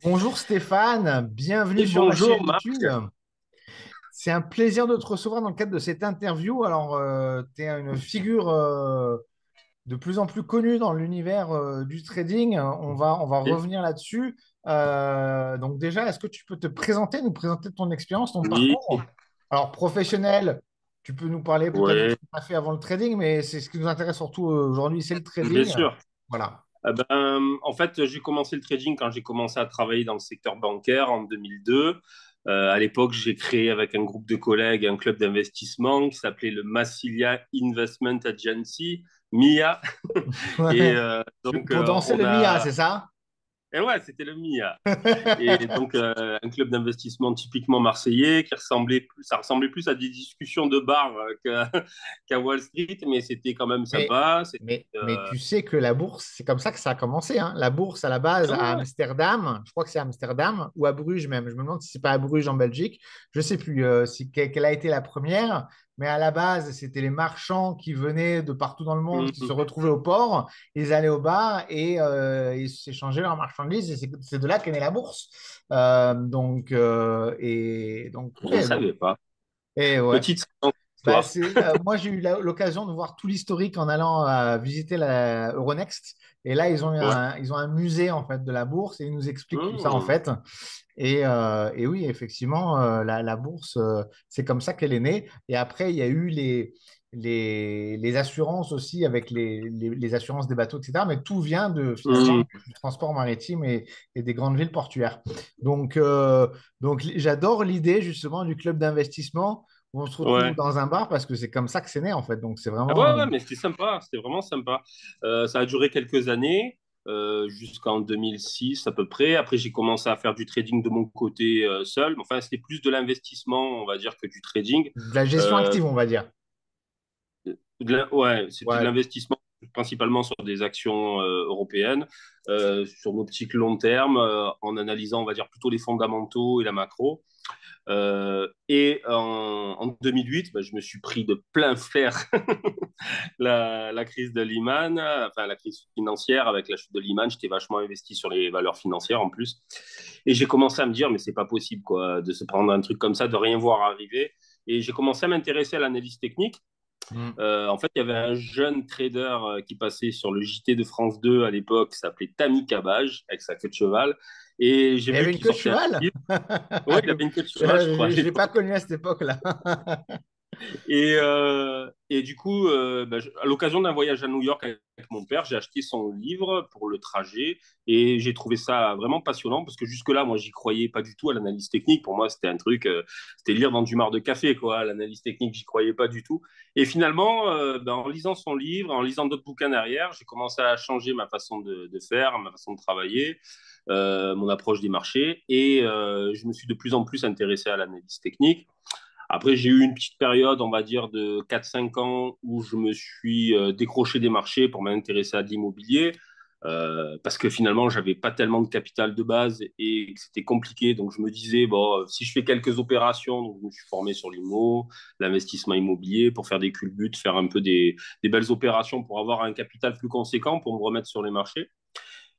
Bonjour Stéphane, bienvenue Et sur ma bonjour chaîne Marc. YouTube. C'est un plaisir de te recevoir dans le cadre de cette interview. Alors, tu es une figure de plus en plus connue dans l'univers du trading. On va revenir là-dessus. Donc déjà, est-ce que tu peux te présenter, nous présenter ton expérience, ton Oui, parcours? Alors, professionnel, tu peux nous parler peut-être de ce ouais, que tu as fait avant le trading, mais c'est ce qui nous intéresse surtout aujourd'hui, c'est le bien trading. sûr. Voilà. En fait, j'ai commencé le trading quand j'ai commencé à travailler dans le secteur bancaire en 2002. À l'époque, j'ai créé avec un groupe de collègues un club d'investissement qui s'appelait le Massilia Investment Agency, MIA. Et Ouais. donc, Pour danser on le Mia, a... c'est ça? Et ouais, c'était le MIA. Et donc, un club d'investissement typiquement marseillais ça ressemblait plus à des discussions de bar qu'à Wall Street, mais c'était quand même Mais, sympa. mais tu sais que la bourse, c'est comme ça que ça a commencé, hein. La bourse, à la base, Ah à ouais, Amsterdam, je crois que c'est Amsterdam, ou à Bruges même. Je me demande si c'est pas à Bruges en Belgique. Je sais plus quelle a été la première, mais à la base, c'était les marchands qui venaient de partout dans le monde, qui se ouais. retrouvaient au port, ils allaient au bar et ils s'échangeaient leurs marchandises, et c'est de là qu'est née la bourse. Je ne Ouais, savais pas. et ouais. Petite séquence Bah, d'histoire. moi, j'ai eu l'occasion de voir tout l'historique en allant visiter la Euronext. Et là, Ouais. ils ont un musée en fait de la bourse et ils nous expliquent tout ça en Mmh. fait. Et oui, effectivement, la bourse, c'est comme ça qu'elle est née. Et après, il y a eu les assurances aussi avec les assurances des bateaux, etc. Mais tout vient de finalement Mmh. du transport maritime et des grandes villes portuaires. Donc, j'adore l'idée justement du club d'investissement où on se retrouve Ouais. dans un bar parce que c'est comme ça que c'est né en fait. Donc c'est Ah ouais, vraiment. ouais, mais c'était sympa, c'était vraiment sympa. Ça a duré quelques années, jusqu'en 2006 à peu près. Après, j'ai commencé à faire du trading de mon côté seul. Enfin, c'était plus de l'investissement, on va dire, que du trading. De la gestion Euh, active, on va dire. Ouais, c'était de Ouais. l'investissement principalement sur des actions européennes, sur nos optique long terme, en analysant, on va dire, plutôt les fondamentaux et la macro. En 2008, bah, je me suis pris de plein fer la crise de Lehman, enfin la crise financière avec la chute de Lehman. J'étais vachement investi sur les valeurs financières en plus. Et j'ai commencé à me dire, mais c'est pas possible quoi, de se prendre un truc comme ça, de rien voir arriver. Et j'ai commencé à m'intéresser à l'analyse technique. Mm. En fait, il y avait un jeune trader qui passait sur le JT de France 2 à l'époque, qui s'appelait Tammy Cabage, avec sa queue de cheval. Et j'ai Il y vu avait une qu'il queue de sortait un cheval. livre. Oui, il avait une queue de cheval, je crois, à Je ne l'ai pas l'époque. connu à cette époque-là. Et du coup, à l'occasion d'un voyage à New York avec mon père, j'ai acheté son livre pour le trajet et j'ai trouvé ça vraiment passionnant parce que jusque-là, moi, j'y croyais pas du tout à l'analyse technique. Pour moi, c'était un truc, c'était lire dans du marc de café, quoi. L'analyse technique, j'y croyais pas du tout. Et finalement, en lisant son livre, en lisant d'autres bouquins derrière, j'ai commencé à changer ma façon de faire, ma façon de travailler, mon approche des marchés et je me suis de plus en plus intéressé à l'analyse technique. Après, j'ai eu une petite période, on va dire, de 4-5 ans où je me suis décroché des marchés pour m'intéresser à l'immobilier. Parce que finalement, j'avais pas tellement de capital de base et que c'était compliqué. Donc, je me disais, bon, si je fais quelques opérations, donc je me suis formé sur l'IMO, l'investissement immobilier, pour faire des culbutes, faire un peu des belles opérations pour avoir un capital plus conséquent pour me remettre sur les marchés.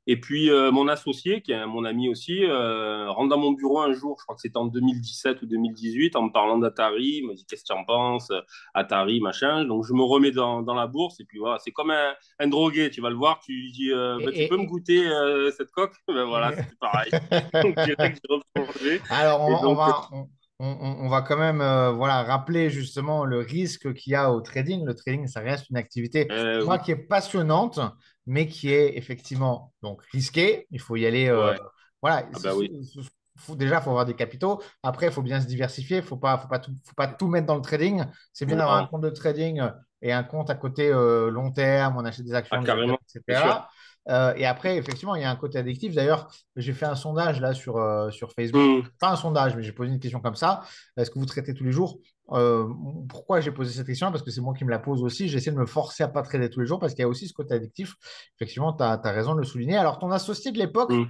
Et puis, mon associé, qui est mon ami aussi, rentre dans mon bureau un jour, je crois que c'était en 2017 ou 2018, en me parlant d'Atari. Il me dit, qu'est-ce que tu en penses? Atari, machin. Donc, je me remets dans la bourse. Et puis, voilà, c'est comme un drogué. Tu vas le voir, tu lui dis, Et, bah, tu peux me et- goûter cette coque? Ben voilà, et- c'était pareil. Donc, direct, j'ai replongé. Alors, Et donc, on va quand même voilà, rappeler justement le risque qu'il y a au trading. Le trading, ça reste une activité, moi, oui, qui est passionnante, mais qui est effectivement donc risquée. Il faut y aller. ouais. Voilà, Ah, bah oui. déjà, il faut avoir des capitaux. Après, il faut bien se diversifier. Faut pas tout mettre dans le trading. C'est bien d'avoir un Non. compte de trading et un compte à côté long terme. On achète des Ah, actions, des ETF, carrément, bien sûr. etc. Et après, effectivement, il y a un côté addictif. D'ailleurs, j'ai fait un sondage là sur Facebook. Hmm. Pas un sondage, mais j'ai posé une question comme ça. Est-ce que vous traitez tous les jours? Euh, Pourquoi j'ai posé cette question? Parce que c'est moi qui me la pose aussi. J'essaie de me forcer à pas trader tous les jours parce qu'il y a aussi ce côté addictif. Effectivement, tu as raison de le souligner. Alors, ton associé de l'époque, Hmm.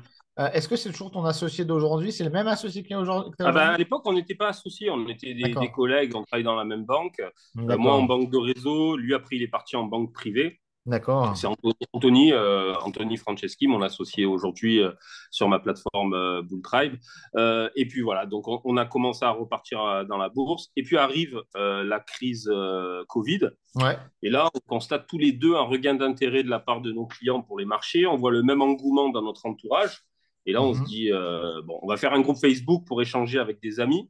est-ce que c'est toujours ton associé d'aujourd'hui? C'est le même associé que tu as Ah ben, à aujourd'hui? l'époque, on n'était pas associés, on était des D'accord. collègues, on travaillait dans la même banque. Moi en D'accord. banque de réseau, lui après il est parti en banque privée. D'accord. C'est Anthony Franceschi, mon associé aujourd'hui sur ma plateforme Bull Tribe. Et puis voilà, donc on a commencé à repartir dans la bourse. Et puis arrive la crise Covid. Ouais. Et là, on constate tous les deux un regain d'intérêt de la part de nos clients pour les marchés. On voit le même engouement dans notre entourage. Et là, on se Mhm. dit, bon, on va faire un groupe Facebook pour échanger avec des amis.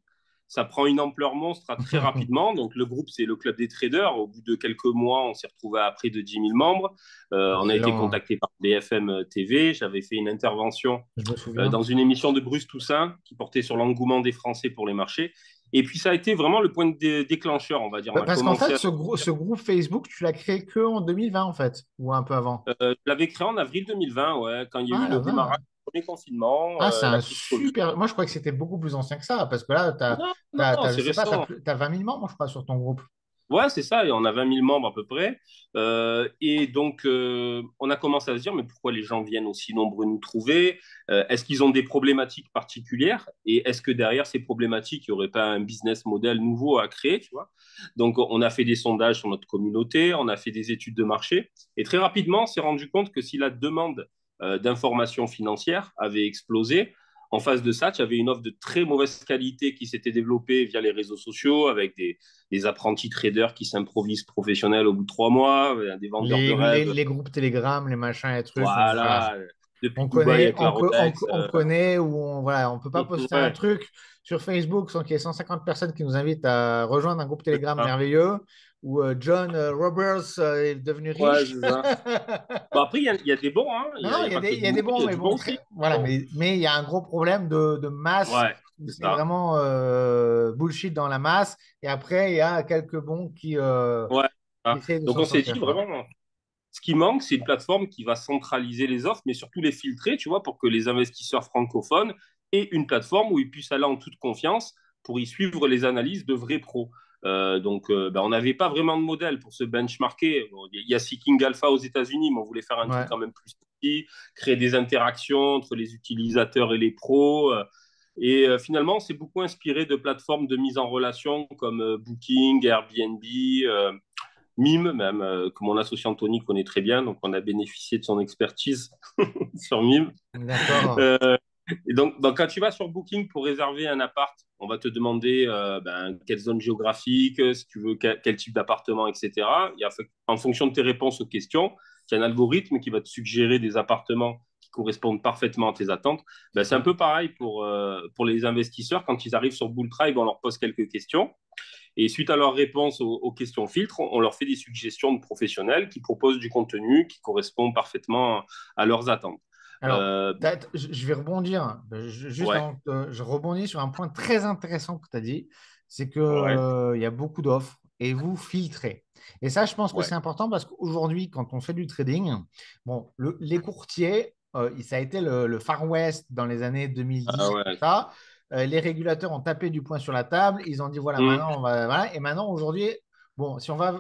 Ça prend une ampleur monstre très rapidement. Donc, le groupe, c'est le club des traders. Au bout de quelques mois, on s'est retrouvé à près de 10 000 membres. On a été Excellent, hein. contacté par BFM TV. J'avais fait une intervention Je me souviens. dans une émission de Bruce Toussaint qui portait sur l'engouement des Français pour les marchés. Et puis, ça a été vraiment le point de déclencheur, on va dire. On a Parce qu'en commencé fait, à ce groupe Facebook, tu l'as créé que en 2020, en fait, ou un peu avant. Je l'avais créé en avril 2020, ouais, quand il y a eu Ah, la le démarrage vache. du premier confinement, Ah, c'est la un crise Covid. super. Moi, je crois que c'était beaucoup plus ancien que ça, parce que là, Non, non, je c'est sais pas, récent. t'as 20 000 membres, je crois, sur ton groupe. Ouais, c'est ça, et on a 20 000 membres à peu près. Et donc, on a commencé à se dire, mais pourquoi les gens viennent aussi nombreux nous trouver? Est-ce qu'ils ont des problématiques particulières? Et est-ce que derrière ces problématiques, il n'y aurait pas un business model nouveau à créer, tu vois? Donc, on a fait des sondages sur notre communauté, on a fait des études de marché, et très rapidement, on s'est rendu compte que si la demande d'informations financières avait explosé, en face de ça, tu avais une offre de très mauvaise qualité qui s'était développée via les réseaux sociaux avec des apprentis traders qui s'improvisent professionnels au bout de 3 mois, des vendeurs de rêves. Les groupes Telegram, les machins et trucs, voilà. Voilà, depuis Dubaï avec la Rolex. On connaît où on, voilà, on peut pas poster un Ouais, truc sur Facebook sans qu'il y ait 150 personnes qui nous invitent à rejoindre un groupe c'est Telegram ça. merveilleux où John Roberts est devenu Ouais, riche. c'est ça. Bon, après, il y a des bons, hein. Non, non, Il y a pas que il du y a des mauvais, il bons, y a mais du bon, bon très, aussi. voilà, Bon. mais il y a un gros problème de masse. Ouais, c'est C'est ça. vraiment bullshit dans la masse. Et après, il y a quelques bons Ouais. qui Ah. essayent de Donc, s'en on s'est dit sortir, quoi. vraiment, ce qui manque, c'est une plateforme qui va centraliser les offres, mais surtout les filtrer, tu vois, pour que les investisseurs francophones aient une plateforme où ils puissent aller en toute confiance pour y suivre les analyses de vrais pros. Donc, on n'avait pas vraiment de modèle pour se benchmarker. Bon, il y a Seeking Alpha aux États-Unis, mais on voulait faire un truc Ouais. quand même plus petit, créer des interactions entre les utilisateurs et les pros. Et finalement, on s'est beaucoup inspiré de plateformes de mise en relation comme Booking, Airbnb, Mime, même, que mon associé Anthony connaît très bien. Donc, on a bénéficié de son expertise sur Mime. D'accord. Euh, et donc, quand tu vas sur Booking pour réserver un appart, on va te demander quelle zone géographique, si tu veux, quel type d'appartement, etc. En fonction de tes réponses aux questions, il y a un algorithme qui va te suggérer des appartements qui correspondent parfaitement à tes attentes. C'est un Ouais. peu pareil pour les investisseurs. Quand ils arrivent sur Bull Tribe, on leur pose quelques questions. Et suite à leurs réponses aux questions filtres, on leur fait des suggestions de professionnels qui proposent du contenu qui correspond parfaitement à leurs attentes. Alors, Euh, je vais rebondir, hein. Juste ouais, avant que je rebondis sur un point très intéressant que tu as dit, c'est que, ouais, il y a beaucoup d'offres et vous filtrez. Et ça, je pense que ouais. c'est important parce qu'aujourd'hui, quand on fait du trading, bon, les courtiers, ça a été le Far West dans les années 2010, Ah tout ouais. ça. Les régulateurs ont tapé du poing sur la table. Ils ont dit, voilà, Mmh. maintenant, voilà. Et maintenant, aujourd'hui, bon, si on va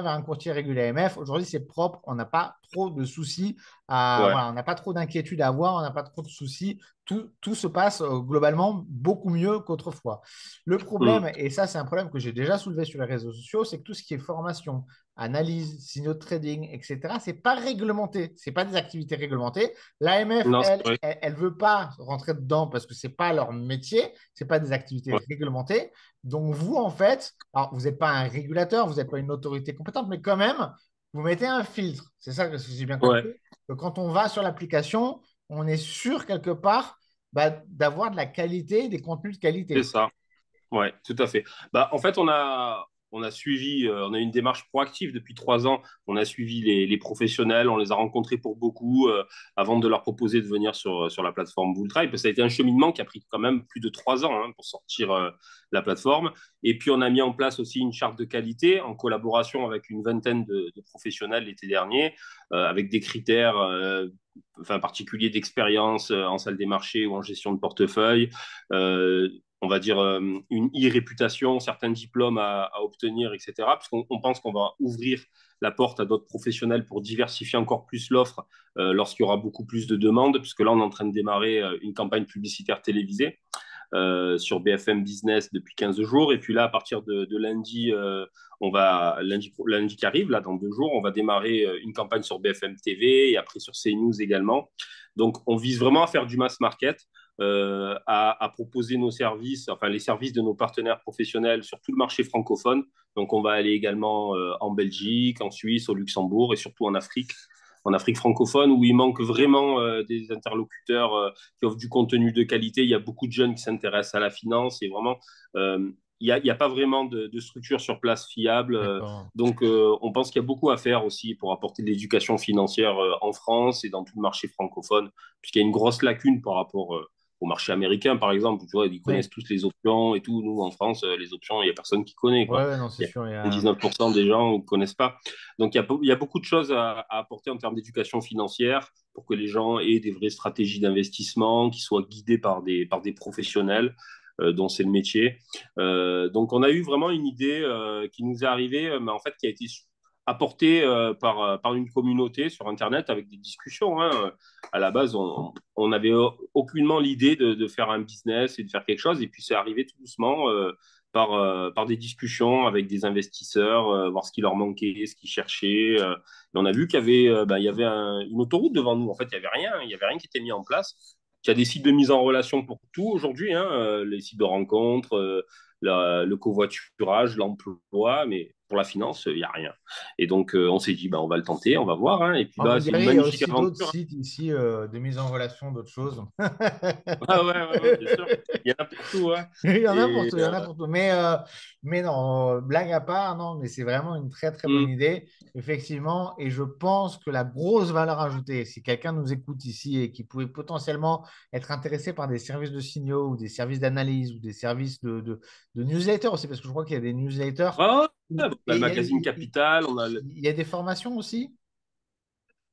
vers un courtier régulé AMF, aujourd'hui, c'est propre. On n'a pas trop de soucis Ouais. voilà, on n'a pas trop d'inquiétude à avoir, on n'a pas trop de soucis. Tout se passe globalement beaucoup mieux qu'autrefois. Le Mmh. problème, et ça c'est un problème que j'ai déjà soulevé sur les réseaux sociaux, c'est que tout ce qui est formation, analyse, signaux de trading, etc., c'est pas réglementé. C'est pas des activités réglementées. L'AMF, Non, c'est vrai. elle veut pas rentrer dedans parce que c'est pas leur métier, c'est pas des activités Ouais. réglementées. Donc vous, en fait, alors vous n'êtes pas un régulateur, vous n'êtes pas une autorité compétente, mais quand même, vous mettez un filtre. C'est ça que j'ai bien Ouais. compris que quand on va sur l'application, on est sûr quelque part d'avoir de la qualité, des contenus de C'est qualité. ça. Ouais, tout à fait. En fait, on a suivi, on a une démarche proactive depuis 3 ans. On a suivi les professionnels, on les a rencontrés pour beaucoup avant de leur proposer de venir sur la plateforme Bulltribe. Ça a été un cheminement qui a pris quand même plus de 3 ans hein, pour sortir la plateforme. Et puis, on a mis en place aussi une charte de qualité en collaboration avec une vingtaine de professionnels l'été dernier, avec des critères particuliers d'expérience en salle des marchés ou en gestion de portefeuille. On va dire, une e-réputation, certains diplômes à obtenir, etc. Parce qu'on pense qu'on va ouvrir la porte à d'autres professionnels pour diversifier encore plus l'offre lorsqu'il y aura beaucoup plus de demandes, puisque là, on est en train de démarrer une campagne publicitaire télévisée. sur BFM Business depuis 15 jours. Et puis là, à partir de lundi, lundi qui arrive, là, dans 2 jours, on va démarrer une campagne sur BFM TV et après sur CNews également. Donc, on vise vraiment à faire du mass market. À proposer nos services, enfin les services de nos partenaires professionnels sur tout le marché francophone. Donc, on va aller également en Belgique, en Suisse, au Luxembourg et surtout en Afrique francophone où il manque vraiment des interlocuteurs qui offrent du contenu de qualité. Il y a beaucoup de jeunes qui s'intéressent à la finance et vraiment, il n'y a pas vraiment de structure sur place fiable. D'accord. Donc, on pense qu'il y a beaucoup à faire aussi pour apporter de l'éducation financière en France et dans tout le marché francophone, puisqu'il y a une grosse lacune par rapport au marché américain, par exemple. Tu vois, ils Oui. connaissent tous les options et tout. Nous, en France, les options, il n'y a personne qui connaît, quoi. Ouais, non, c'est Il y a sûr. 99% des gens ne connaissent pas. Donc, il y a beaucoup de choses à apporter en termes d'éducation financière pour que les gens aient des vraies stratégies d'investissement, qui soient guidées par des professionnels dont c'est le métier. Donc, on a eu vraiment une idée qui nous est arrivée, mais en fait, qui a été apportée par une communauté sur Internet avec des discussions. Hein. À la base, on n'avait aucunement l'idée de faire un business et de faire quelque chose. Et puis, c'est arrivé tout doucement par des discussions avec des investisseurs, voir ce qui leur manquait, ce qu'ils cherchaient. Et on a vu il y avait une autoroute devant nous. En fait, il y avait rien qui était mis en place. Il y a des sites de mise en relation pour tout aujourd'hui, hein, les sites de rencontres, le covoiturage, l'emploi, mais pour la finance, il n'y a rien. Et donc, on s'est dit, on va le tenter, on va voir. Hein. Et puis, En c'est une Bulgarie, il y a magnifique aussi d'autres aventure. sites ici de mise en relation, d'autres choses. Ah ouais, bien sûr. Il y en a pour tout. Hein. Il y en a pour Et, tout, il y en a pour tout. Mais non, blague à part, non, mais c'est vraiment une très très bonne hum, idée, effectivement. Et je pense que la grosse valeur ajoutée, si quelqu'un nous écoute ici et qui pouvait potentiellement être intéressé par des services de signaux ou des services d'analyse ou des services de newsletters aussi, parce que je crois qu'il y a des newsletters. ouais, on a Et le magazine Capital, on a il y a des formations aussi?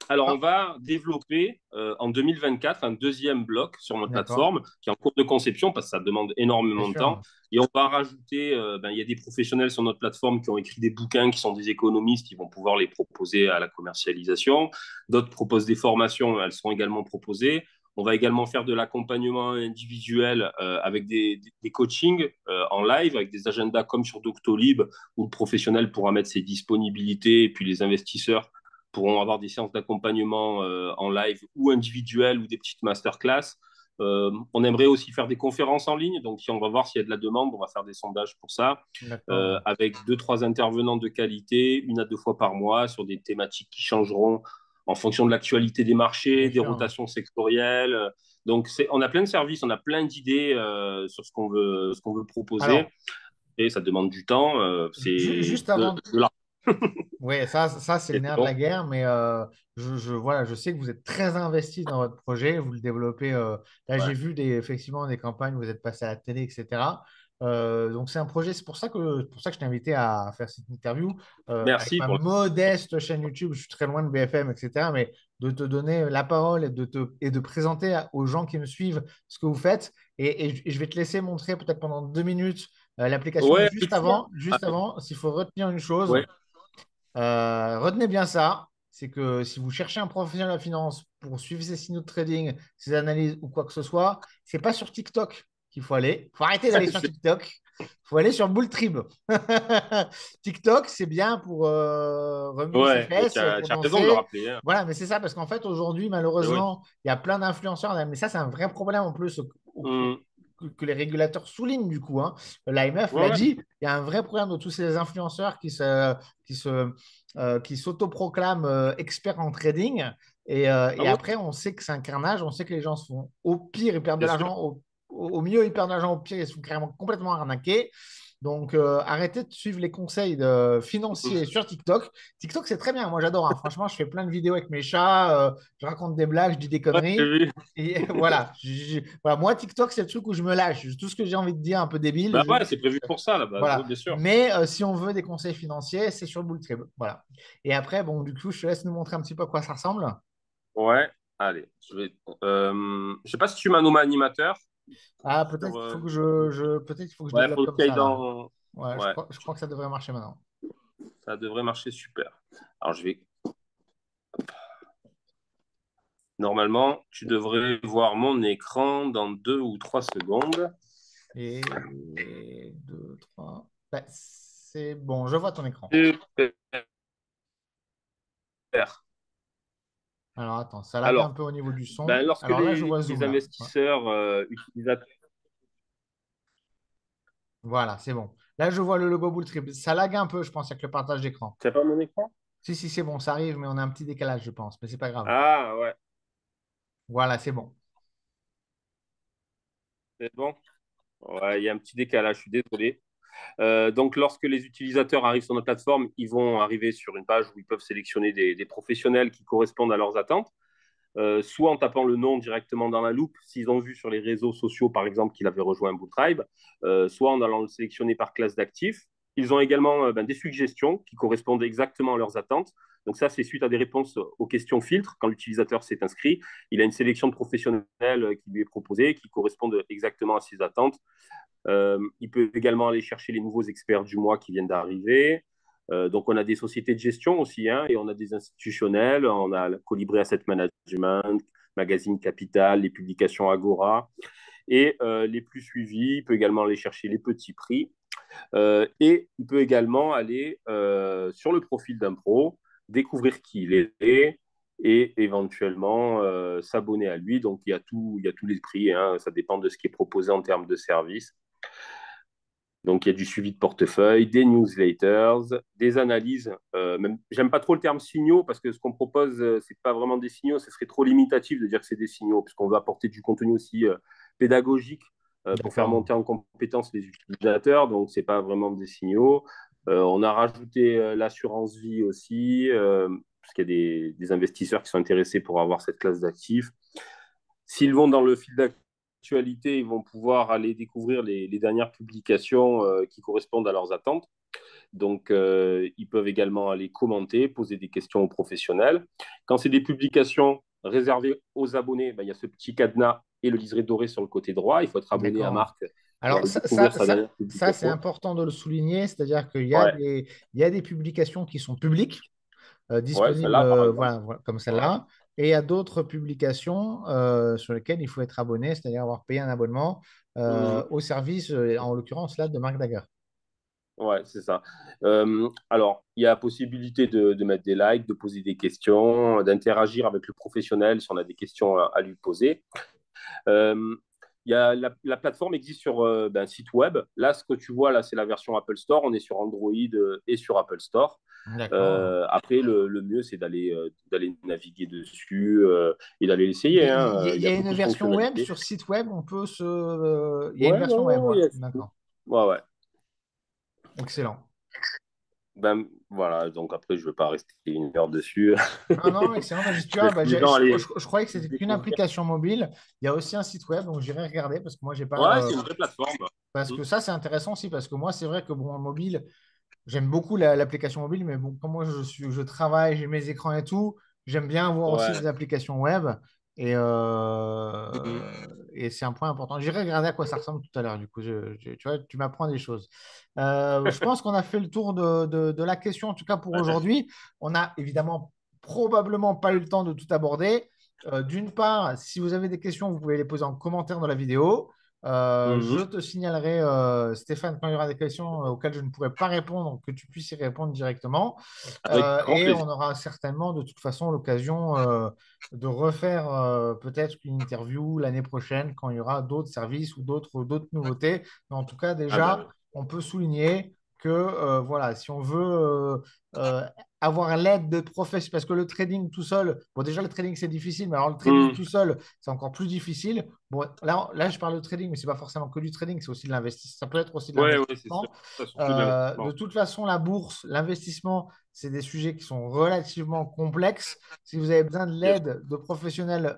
Alors, on Ah, va développer en 2024 un deuxième bloc sur notre d'accord, plateforme qui est en cours de conception parce que ça demande bien énormément de temps. sûr. Et on va rajouter, il y a des professionnels sur notre plateforme qui ont écrit des bouquins, qui sont des économistes, qui vont pouvoir les proposer à la commercialisation. D'autres proposent des formations, elles seront également proposées. On va également faire de l'accompagnement individuel avec des coachings en live, avec des agendas comme sur Doctolib, où le professionnel pourra mettre ses disponibilités et puis les investisseurs pourront avoir des séances d'accompagnement en live ou individuelles ou des petites masterclass. On aimerait aussi faire des conférences en ligne. Donc, si on va voir s'il y a de la demande, on va faire des sondages pour ça, D'accord, avec 2, 3 intervenants de qualité, 1 à 2 fois par mois, sur des thématiques qui changeront en fonction de l'actualité des marchés, bien des sûr. rotations sectorielles. Donc, on a plein de services, on a plein d'idées sur ce qu'on veut proposer. Alors, Et ça demande du temps. C'est juste avant, de l'argent. oui, ça c'est le Et c'est nerf de bon. la guerre, mais voilà, je sais que vous êtes très investi dans votre projet, vous le développez. Là, j'ai Ouais. vu effectivement des campagnes, vous êtes passé à la télé, etc. Donc c'est un projet, c'est pour ça que je t'ai invité à faire cette interview avec Merci ma pour modeste chaîne YouTube. Je suis très loin de BFM, etc. Mais de te donner la parole et de présenter aux gens qui me suivent ce que vous faites. Et je vais te laisser montrer peut-être pendant 2 minutes l'application. Mais Ouais, juste petit, hein. avant, juste avant, s'il faut retenir une chose. Ouais, Retenez bien ça, c'est que si vous cherchez un professionnel de la finance pour suivre ses signaux de trading, ses analyses ou quoi que ce soit, c'est pas sur TikTok qu'il faut aller. Il faut arrêter d'aller sur TikTok. Il faut aller sur Bulltrib. TikTok, c'est bien pour remuer ses ouais, mais tu fesses, as, pour tu as raison de le danser. rappeler. Hein. Voilà, mais c'est ça, parce qu'en fait, aujourd'hui, Et ouais. malheureusement, il y a plein d'influenceurs. Mais ça, c'est un vrai problème en plus Hum, que les régulateurs soulignent du coup. Hein. L'AMF ouais, l'a ouais, dit, il y a un vrai problème de tous ces influenceurs qui s'autoproclament experts en trading. ah Et ouais, après, on sait que c'est un carnage, on sait que les gens se font au pire, ils perdent de bien sûr. l'argent, au mieux, ils perdent de l'argent, au pire, ils se font carrément complètement arnaquer. Donc, arrêtez de suivre les conseils Hum. financiers sur TikTok. TikTok, c'est très bien. Moi, j'adore. Hein. Franchement, je fais plein de vidéos avec mes chats. Je raconte des blagues, je dis des Ouais, j'ai conneries. vu. Et voilà. Voilà. Moi, TikTok, c'est le truc où je me lâche. Tout ce que j'ai envie de dire, un peu débile. Bah ouais, c'est prévu pour ça à la base, ouais, Voilà. bien sûr. Mais si on veut des conseils financiers, c'est sur Bulltrib. Voilà. Et après, bon, du coup, je te laisse nous montrer un petit peu à quoi ça ressemble. Ouais, allez. Je sais pas si tu m'as nommé animateur. Ah, peut-être Sur, qu'il faut que peut-être qu'il faut que je ouais, développe faut comme qu'il aille ça, là. dans. Ouais, je Ouais, crois, je crois que ça devrait marcher maintenant. ça devrait marcher super. Alors, je vais. Normalement, tu devrais voir mon écran dans 2 ou 3 secondes. Et 2, 3. Ben, c'est bon, je vois ton écran. Super. Alors attends, ça lag un Alors, peu au niveau du ben, son. lorsque Alors là, je vois les Zoom là. investisseurs utilisateurs. Voilà, c'est bon. Là, je vois le logo Bull Trip. Ça lag un peu, je pense, avec le partage d'écran. C'est pas mon écran? Si, si, c'est bon, ça arrive, mais on a un petit décalage, je pense. Mais c'est pas grave. Ah ouais, Voilà, c'est bon. c'est bon. Ouais, il y a un petit décalage, je suis désolé. Donc, lorsque les utilisateurs arrivent sur notre plateforme, ils vont arriver sur une page où ils peuvent sélectionner des professionnels qui correspondent à leurs attentes. Soit en tapant le nom directement dans la loupe, s'ils ont vu sur les réseaux sociaux, par exemple, qu'il avait rejoint un Tribe, soit en allant le sélectionner par classe d'actifs. Ils ont également des suggestions qui correspondent exactement à leurs attentes. Donc ça, c'est suite à des réponses aux questions filtres. Quand l'utilisateur s'est inscrit, il a une sélection de professionnels qui lui est proposée, qui correspondent exactement à ses attentes. Il peut également aller chercher les nouveaux experts du mois qui viennent d'arriver. Donc, on a des sociétés de gestion aussi, hein, et on a des institutionnels. On a Colibri Asset Management, Magazine Capital, les publications Agora. Et les plus suivis, il peut également aller chercher les petits prix. Et il peut également aller sur le profil d'un pro, découvrir qui il est et éventuellement s'abonner à lui. Donc, il y a tous les prix, hein, ça dépend de ce qui est proposé en termes de services. Donc, il y a du suivi de portefeuille, des newsletters, des analyses. Même, j'aime pas trop le terme signaux parce que ce qu'on propose, c'est pas vraiment des signaux. Ce serait trop limitatif de dire que c'est des signaux, puisqu'on veut apporter du contenu aussi pédagogique pour faire D'accord. monter en compétence les utilisateurs. Donc, c'est pas vraiment des signaux. On a rajouté l'assurance vie aussi, parce qu'il y a des investisseurs qui sont intéressés pour avoir cette classe d'actifs. S'ils vont dans le fil d'actualité, ils vont pouvoir aller découvrir les dernières publications qui correspondent à leurs attentes. Donc, ils peuvent également aller commenter, poser des questions aux professionnels. Quand c'est des publications réservées aux abonnés, ben, il y a ce petit cadenas et le liseré doré sur le côté droit. Il faut être abonné à D'accord. Marc pour Alors, aller découvrir sa dernière ça, c'est publication. important de le souligner, c'est-à-dire qu'il y a Ouais, il y a des publications qui sont publiques, ouais, disponibles, celle-là, par exemple. voilà, voilà, comme Ouais. celle-là, et il y a d'autres publications sur lesquelles il faut être abonné, c'est-à-dire avoir payé un abonnement Mhm. au service, en l'occurrence là, de Marc Dagger. Ouais, c'est ça. Alors, il y a la possibilité de mettre des likes, de poser des questions, d'interagir avec le professionnel si on a des questions à lui poser. Euh, la plateforme existe sur un site web. Là, ce que tu vois, là, c'est la version Apple Store. On est sur Android et sur Apple Store. D'accord. Après, le mieux, c'est d'aller naviguer dessus et d'aller l'essayer, hein. Il Il y y a a une beaucoup de version web fonctionnalités. sur site web, on peut se. Il y a une Ouais, ouais, version web, ouais, ouais. yes. D'accord. Ouais, ouais. Excellent. Ben, voilà, donc après, je ne veux pas rester une heure dessus. Non, non, excellent. Bah, tu Je vois, laisse les gens aller je croyais que c'était qu'une découvrir. application mobile. Il y a aussi un site web, donc j'irai regarder parce que moi, j'ai pas. Ouais, c'est une vraie plateforme. Parce Mm. que ça, c'est intéressant aussi, parce que moi, c'est vrai que bon, en mobile, j'aime beaucoup l'application mobile, mais bon, comme moi, je travaille, j'ai mes écrans et tout, j'aime bien avoir aussi Ouais. des applications web. Et, Mhm. et c'est un point important. J'irai regarder à quoi ça ressemble tout à l'heure. Du coup, tu vois, tu m'apprends des choses. Je pense qu'on a fait le tour de la question, en tout cas pour Ouais. aujourd'hui. On a évidemment probablement pas eu le temps de tout aborder. D'une part, si vous avez des questions, vous pouvez les poser en commentaire dans la vidéo. Je Mhm. te signalerai, Stéphane, quand il y aura des questions auxquelles je ne pourrai pas répondre, que tu puisses y répondre directement. Avec grand Et plaisir. on aura certainement de toute façon l'occasion de refaire peut-être une interview l'année prochaine quand il y aura d'autres services ou d'autres nouveautés. Mais en tout cas, Ah ben oui. déjà, on peut souligner que voilà, si on veut euh, avoir l'aide de professionnels, parce que le trading tout seul, bon déjà le trading c'est difficile, mais alors le trading Mhm. tout seul, c'est encore plus difficile. Bon, là je parle de trading, mais c'est pas forcément que du trading, c'est aussi de l'investissement. Ça peut être aussi de Ouais, ouais, c'est sûr. l'investissement. Ça, surtout de De l'investissement. toute façon, la bourse, l'investissement, c'est des sujets qui sont relativement complexes. Si vous avez besoin de Bien sûr. l'aide de professionnels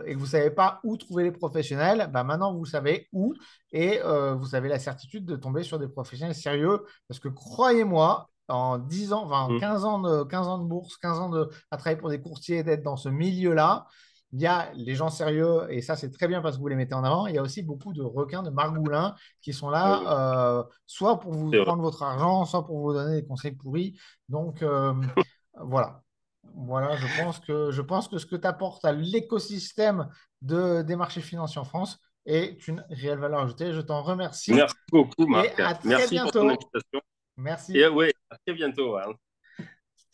et que vous ne savez pas où trouver les professionnels, bah maintenant vous savez où et vous avez la certitude de tomber sur des professionnels sérieux. Parce que croyez-moi, en 10 ans, enfin, Mhm. 15 ans de bourse, 15 ans à travailler pour des courtiers et d'être dans ce milieu-là, il y a les gens sérieux, et ça c'est très bien parce que vous les mettez en avant. Il y a aussi beaucoup de requins, de margoulins qui sont Ah oui, là, soit pour vous c'est vrai. prendre votre argent, soit pour vous donner des conseils pourris. Donc voilà. Voilà, je pense que ce que tu apportes à l'écosystème des marchés financiers en France, est une réelle valeur ajoutée. Je t'en remercie Merci beaucoup, et Marc. à très Merci pour ton bientôt. invitation. Et Merci. ouais, à très bientôt, hein.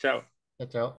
Ciao. Ciao, ciao.